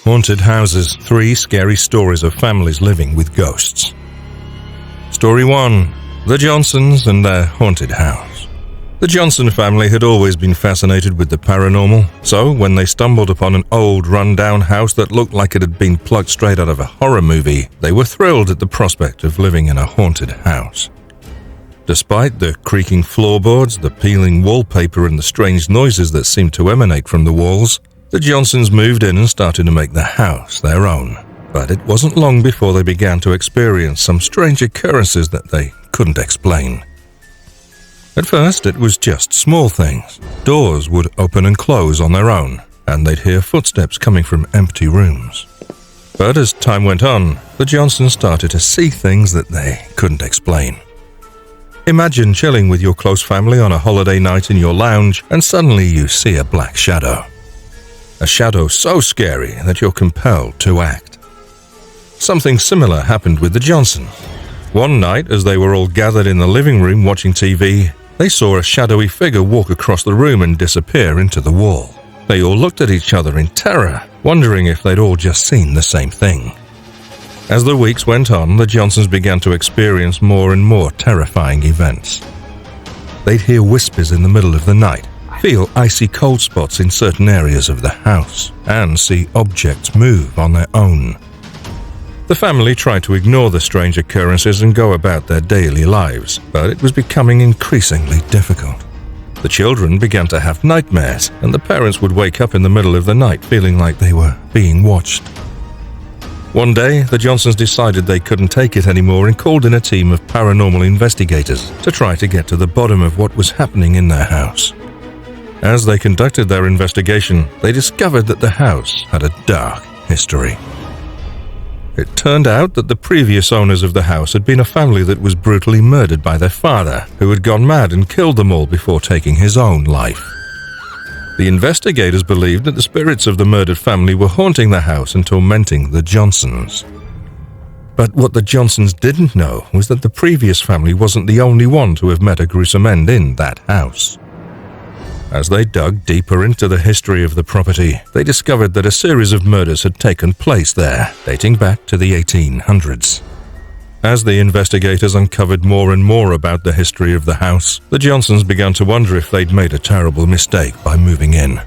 Haunted houses, 3 scary stories of families living with ghosts. Story 1. The Johnsons and their haunted house. The Johnson family had always been fascinated with the paranormal, so when they stumbled upon an old, run-down house that looked like it had been plucked straight out of a horror movie, they were thrilled at the prospect of living in a haunted house. Despite the creaking floorboards, the peeling wallpaper, and the strange noises that seemed to emanate from the walls, the Johnsons moved in and started to make the house their own. But it wasn't long before they began to experience some strange occurrences that they couldn't explain. At first, it was just small things. Doors would open and close on their own, and they'd hear footsteps coming from empty rooms. But as time went on, the Johnsons started to see things that they couldn't explain. Imagine chilling with your close family on a holiday night in your lounge, and suddenly you see a black shadow. A shadow so scary that you're compelled to act. Something similar happened with the Johnsons. One night, as they were all gathered in the living room watching TV, they saw a shadowy figure walk across the room and disappear into the wall. They all looked at each other in terror, wondering if they'd all just seen the same thing. As the weeks went on, the Johnsons began to experience more and more terrifying events. They'd hear whispers in the middle of the night, feel icy cold spots in certain areas of the house, and see objects move on their own. The family tried to ignore the strange occurrences and go about their daily lives, but it was becoming increasingly difficult. The children began to have nightmares, and the parents would wake up in the middle of the night feeling like they were being watched. One day, the Johnsons decided they couldn't take it anymore and called in a team of paranormal investigators to try to get to the bottom of what was happening in their house. As they conducted their investigation, they discovered that the house had a dark history. It turned out that the previous owners of the house had been a family that was brutally murdered by their father, who had gone mad and killed them all before taking his own life. The investigators believed that the spirits of the murdered family were haunting the house and tormenting the Johnsons. But what the Johnsons didn't know was that the previous family wasn't the only one to have met a gruesome end in that house. As they dug deeper into the history of the property, they discovered that a series of murders had taken place there, dating back to the 1800s. As the investigators uncovered more and more about the history of the house, the Johnsons began to wonder if they'd made a terrible mistake by moving in.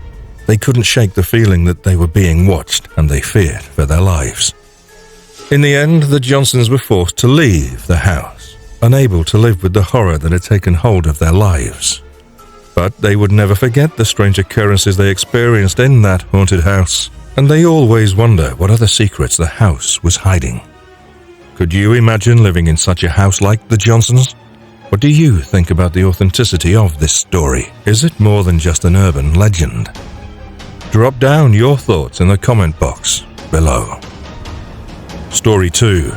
They couldn't shake the feeling that they were being watched, and they feared for their lives. In the end, the Johnsons were forced to leave the house, unable to live with the horror that had taken hold of their lives. But they would never forget the strange occurrences they experienced in that haunted house, and they always wonder what other secrets the house was hiding. Could you imagine living in such a house like the Johnsons? What do you think about the authenticity of this story? Is it more than just an urban legend? Drop down your thoughts in the comment box below. Story 2.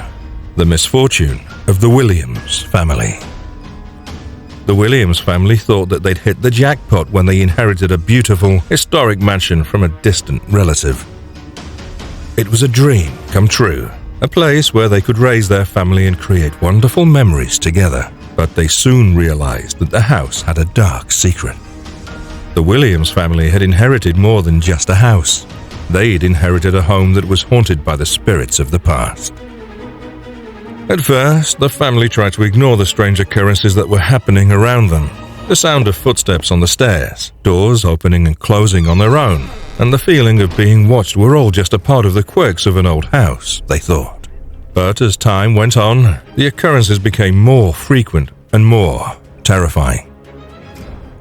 The Misfortune of the Williams Family. The Williams family thought that they'd hit the jackpot when they inherited a beautiful, historic mansion from a distant relative. It was a dream come true, a place where they could raise their family and create wonderful memories together. But they soon realized that the house had a dark secret. The Williams family had inherited more than just a house. They'd inherited a home that was haunted by the spirits of the past. At first, the family tried to ignore the strange occurrences that were happening around them. The sound of footsteps on the stairs, doors opening and closing on their own, and the feeling of being watched were all just a part of the quirks of an old house, they thought. But as time went on, the occurrences became more frequent and more terrifying.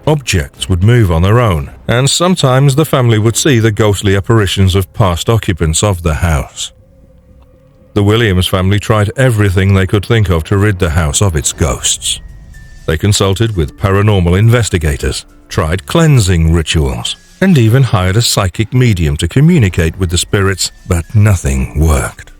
Objects would move on their own, and sometimes the family would see the ghostly apparitions of past occupants of the house. The Williams family tried everything they could think of to rid the house of its ghosts. They consulted with paranormal investigators, tried cleansing rituals, and even hired a psychic medium to communicate with the spirits, but nothing worked.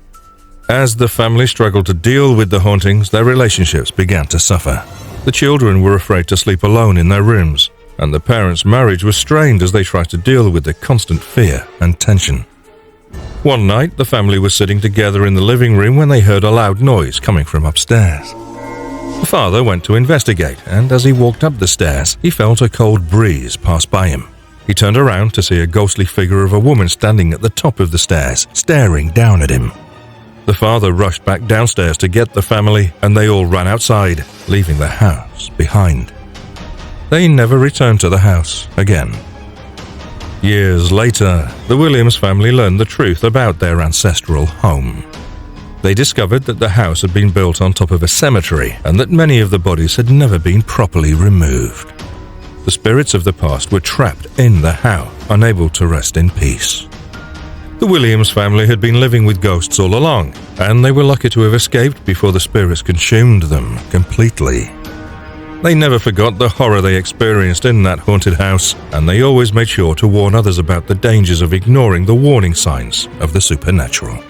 As the family struggled to deal with the hauntings, their relationships began to suffer. The children were afraid to sleep alone in their rooms, and the parents' marriage was strained as they tried to deal with the constant fear and tension. One night, the family was sitting together in the living room when they heard a loud noise coming from upstairs. The father went to investigate, and as he walked up the stairs, he felt a cold breeze pass by him. He turned around to see a ghostly figure of a woman standing at the top of the stairs, staring down at him. The father rushed back downstairs to get the family, and they all ran outside, leaving the house behind. They never returned to the house again. Years later, the Williams family learned the truth about their ancestral home. They discovered that the house had been built on top of a cemetery and that many of the bodies had never been properly removed. The spirits of the past were trapped in the house, unable to rest in peace. The Williams family had been living with ghosts all along, and they were lucky to have escaped before the spirits consumed them completely. They never forgot the horror they experienced in that haunted house, and they always made sure to warn others about the dangers of ignoring the warning signs of the supernatural.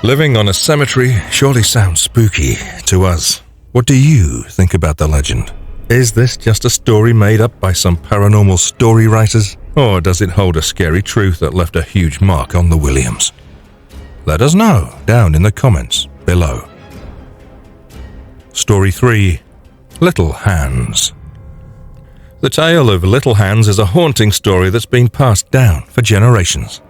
Living on a cemetery surely sounds spooky to us. What do you think about the legend? Is this just a story made up by some paranormal story writers, or does it hold a scary truth that left a huge mark on the Williams? Let us know down in the comments below. Story 3. Little Hands. The tale of Little Hands is a haunting story that's been passed down for generations.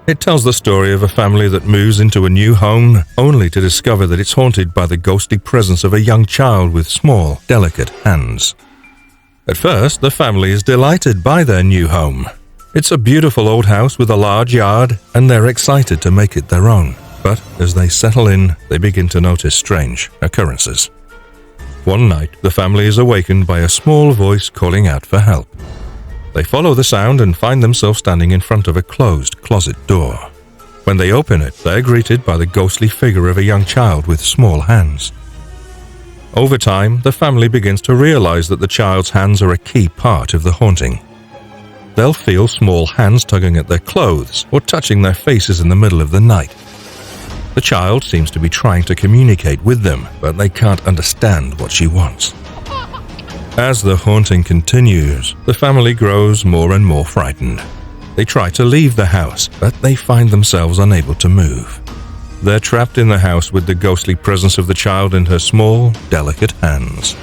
It tells the story of a family that moves into a new home only to discover that it's haunted by the ghostly presence of a young child with small, delicate hands. At first, the family is delighted by their new home. It's a beautiful old house with a large yard, and they're excited to make it their own. But as they settle in, they begin to notice strange occurrences. One night, the family is awakened by a small voice calling out for help. They follow the sound and find themselves standing in front of a closed closet door. When they open it, they are greeted by the ghostly figure of a young child with small hands. Over time, the family begins to realize that the child's hands are a key part of the haunting. They'll feel small hands tugging at their clothes or touching their faces in the middle of the night. The child seems to be trying to communicate with them, but they can't understand what she wants. As the haunting continues, the family grows more and more frightened. They try to leave the house, but they find themselves unable to move. They're trapped in the house with the ghostly presence of the child in her small, delicate hands.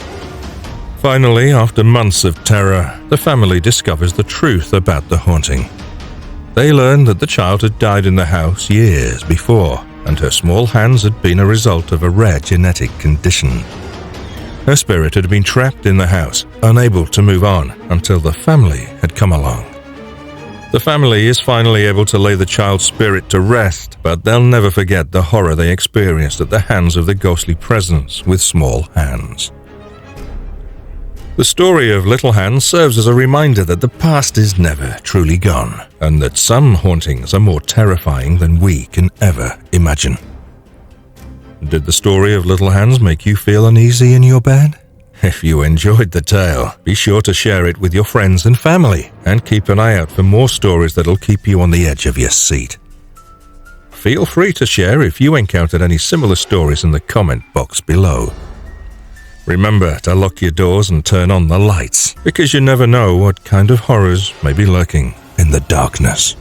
Finally, after months of terror, the family discovers the truth about the haunting. They learn that the child had died in the house years before, and her small hands had been a result of a rare genetic condition. Her spirit had been trapped in the house, unable to move on until the family had come along. The family is finally able to lay the child's spirit to rest, but they'll never forget the horror they experienced at the hands of the ghostly presence with small hands. The story of Little Hands serves as a reminder that the past is never truly gone, and that some hauntings are more terrifying than we can ever imagine. Did the story of Little Hands make you feel uneasy in your bed? If you enjoyed the tale, be sure to share it with your friends and family, and keep an eye out for more stories that'll keep you on the edge of your seat. Feel free to share if you encountered any similar stories in the comment box below. Remember to lock your doors and turn on the lights, because you never know what kind of horrors may be lurking in the darkness.